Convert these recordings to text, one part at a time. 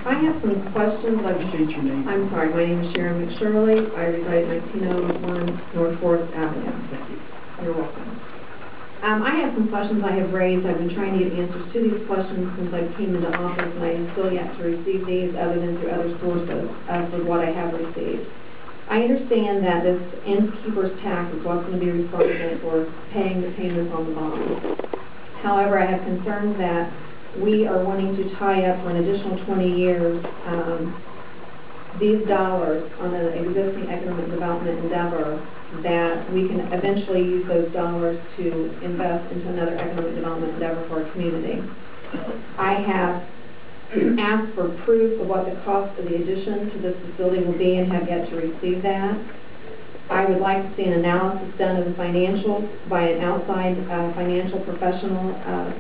I have some questions. State your name. I'm sorry, my name is Sharon McShurley. I reside at 1901 North 4th Avenue. Thank you. You're welcome. I have some questions I have raised. I've been trying to get answers to these questions since I came into office, and I am still yet to receive these other than through other sources for what I have received. I understand that this innkeeper's tax is what's going to be responsible for paying the payments on the bond. However, I have concerns that we are wanting to tie up for an additional 20 years these dollars on an existing economic development endeavor, that we can eventually use those dollars to invest into another economic development endeavor for our community. I have asked for proof of what the cost of the addition to this facility will be and have yet to receive that. I would like to see an analysis done of the financials by an outside financial professional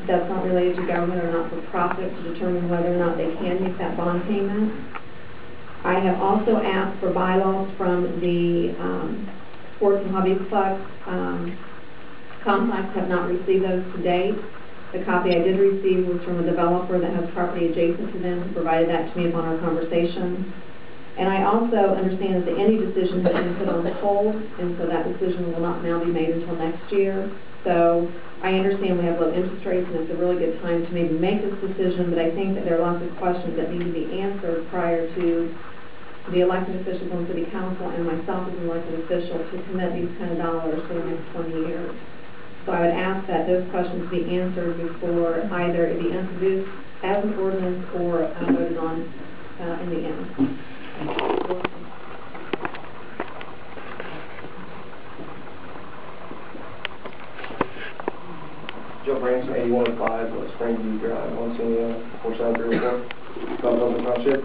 that's not related to government or not-for-profit to determine whether or not they can make that bond payment. I have also asked for bylaws from the Sports and Hobby Club complex. Have not received those to date. The copy I did receive was from a developer that has property adjacent to them, who provided that to me upon our conversation. And I also understand that any decision has been put on hold, and so that decision will not now be made until next year. So I understand we have low interest rates, and it's a really good time to maybe make this decision, but I think that there are lots of questions that need to be answered prior to the elected officials on City Council and myself as an elected official to commit these kind of dollars for the next 20 years. So I would ask that those questions be answered before either it be introduced as an ordinance or voted on in the end. Joe Branson, 8105 Springview Drive, Monsignor, 47304, Dublin Township.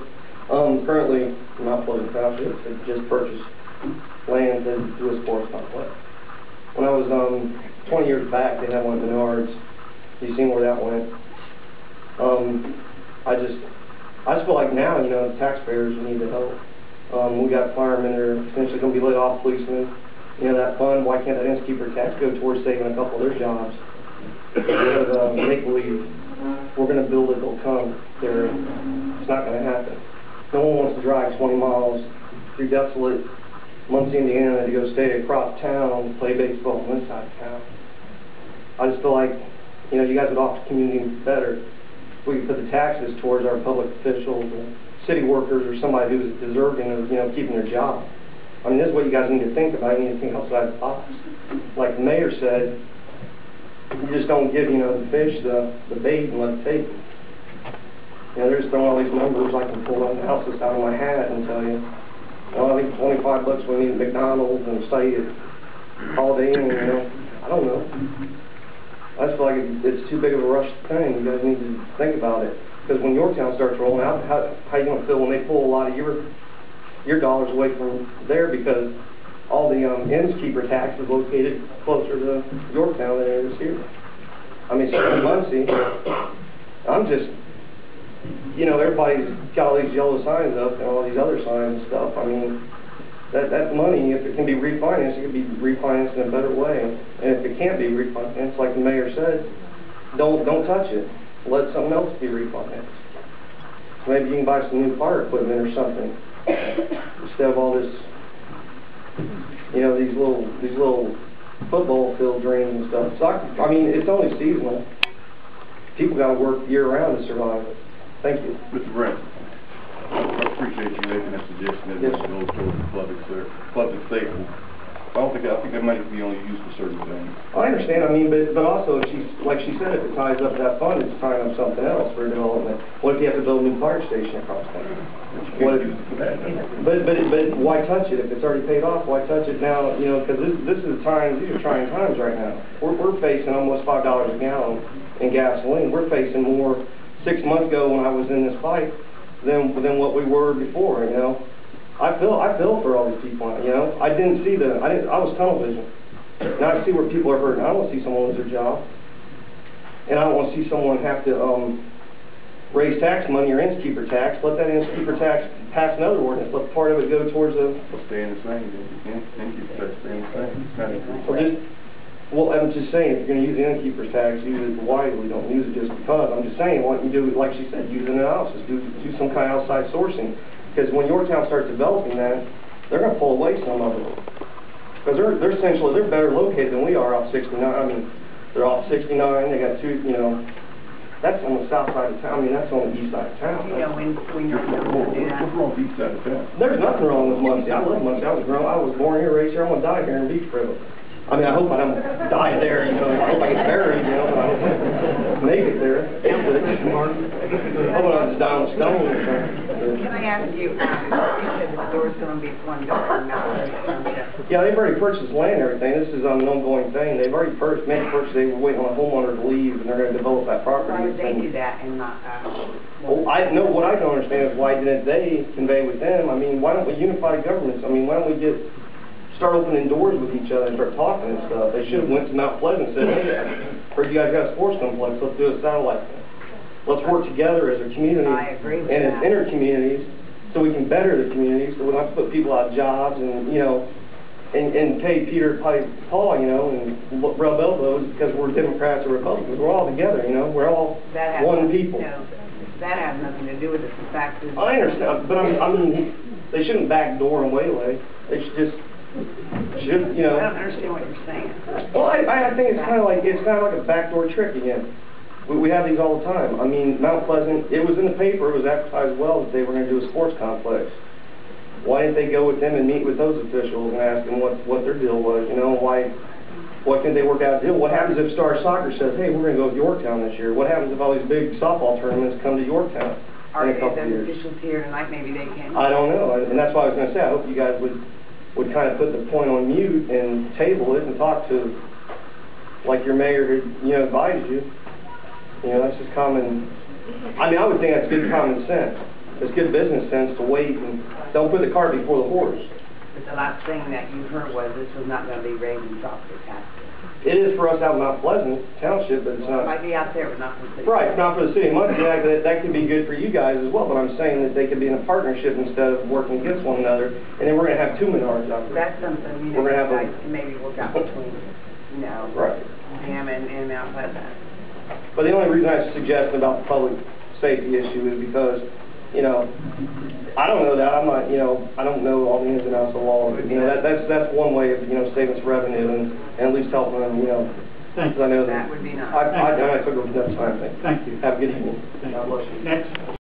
Currently, not flooded township, I just purchased land to do a sports complex. When I was 20 years back, they had one at Menards. You seen where that went? I just feel like now, you know, the taxpayers need the help. We got firemen that are essentially going to be laid off, policemen. You know, that fund, why can't that innkeeper tax go towards saving a couple of their jobs? Because make believe we're going to build it, they'll come. It's not going to happen. No one wants to drive 20 miles through desolate Muncie, Indiana to go stay across town, play baseball on this side of town. I just feel like, you know, you guys would offer the community better if we could put the taxes towards our public officials or city workers or somebody who's deserving of, you know, keeping their job. I mean, this is what you guys need to think about. You need to think outside the box. Like the mayor said, you just don't give, you know, the fish the bait and let it take it. You know, they're just throwing all these numbers. I can pull analysis out of my hat and tell you, well, I think $25 we need at McDonald's and stay at Holiday Inn, you know. I don't know. I just feel like it's too big of a rush thing. You guys need to think about it. Because when Yorktown starts rolling out, how are you going to feel when they pull a lot of your dollars away from there, because all the innkeeper tax is located closer to Yorktown than it is here. I mean, certainly Muncie, I'm just, you know, everybody's got all these yellow signs up and all these other signs and stuff. I mean, that money, if it can be refinanced, it can be refinanced in a better way. And if it can't be refinanced, like the mayor said, don't touch it. Let something else be refinanced. Maybe you can buy some new fire equipment or something instead of all this, you know, these little football field drains and stuff. So I mean, it's only seasonal. People got to work year round to survive. Thank you. Mr. Branson, I appreciate you making that suggestion that this goes towards the public safety. I think that money can be only used for certain things. I understand. I mean, but also, like she said, if it ties up that fund, it's tying up something else for development. What if you have to build a new fire station across town? But why touch it if it's already paid off? Why touch it now? You know, because this is times. These are trying times right now. We're facing almost $5 a gallon in gasoline. We're facing more 6 months ago when I was in this fight than what we were before. You know. I feel for all these people, you know. I was tunnel vision. Now I see where people are hurting. I don't want to see someone lose their job. And I don't want to see someone have to raise tax money or innkeeper tax. Let that innkeeper tax pass another ordinance. Let part of it go towards the... Stay in the same. Innkeeper tax stay in the same. It's not increasing. So just, Well, I'm just saying, if you're gonna use the innkeeper's tax, use it wisely, don't use it just because. I'm just saying, why don't you do, like she said, use an analysis, do some kind of outside sourcing. Because when Yorktown starts developing that, they're gonna pull away some of it. Because they're essentially, they're better located than we are off 69. I mean, they're off 69, they got two, you know, that's on the south side of town. I mean, that's on the east side of town. You know, when you're going to do that. What's wrong with east side of town? There's nothing wrong with Muncie. I love Muncie. I was born here, raised here. I'm gonna die here in Beechville. I mean, I hope I don't die there, you know. I hope I get buried, you know, but I don't make it there. I hope I just die on a stone or something. Can I ask you, you said the store's going to be $1 now. Yeah, they've already purchased land and everything. This is an ongoing thing. They've already made a purchase. They were waiting on a homeowner to leave, and they're going to develop that property. Why would they do that and not Well, what I don't understand is why didn't they convey with them? I mean, why don't we unify governments? I mean, why don't we start opening doors with each other and start talking and stuff? They should have went to Mount Pleasant and said, hey, I heard you guys got a sports complex. Let's do a satellite thing. Let's work together as a community and as inter-communities so we can better the community, so we don't have to put people out of jobs and, you know, and pay Peter to pay Paul, you know, and rub elbows because we're Democrats or Republicans. We're all together, you know. We're all one people. No, that has nothing to do with it. The fact is... I understand, but I mean, they shouldn't backdoor and waylay. They should just, you know... I don't understand what you're saying. Well, I think it's kind of like a backdoor trick again. We have these all the time. I mean, Mount Pleasant, it was in the paper, it was advertised well that they were going to do a sports complex. Why didn't they go with them and meet with those officials and ask them what their deal was, you know, why can't they work out a deal? What happens if Star Soccer says, hey, we're going to go with Yorktown this year? What happens if all these big softball tournaments come to Yorktown in a couple of years? Are the officials here tonight? Maybe they can. I don't know, and that's what I was going to say. I hope you guys would kind of put the point on mute and table it and talk to, like your mayor who, you know, advised you. You know, that's just common, I mean, I would think that's good common sense. It's good business sense to wait and don't put the cart before the horse. But the last thing that you heard was this was not going to be raising property taxes. It is for us out in Mount Pleasant Township, but it's not. It might be out there, but not for the city. Right, not for the city of Muncie. That could be good for you guys as well, but I'm saying that they could be in a partnership instead of working against one another, and then we're going to have two minorities out there. That's something, you know, you guys can maybe work out between, you know, him and Mount Pleasant. But the only reason I was suggesting about the public safety issue is because, you know, I don't know that. I'm not, you know, I don't know all the ins and outs of the law. You know, that's one way of, you know, saving some revenue and at least helping them, you know. Thank you. I know that would be nice. I took it enough time. Thank you. Have a good evening. Thank you. Next.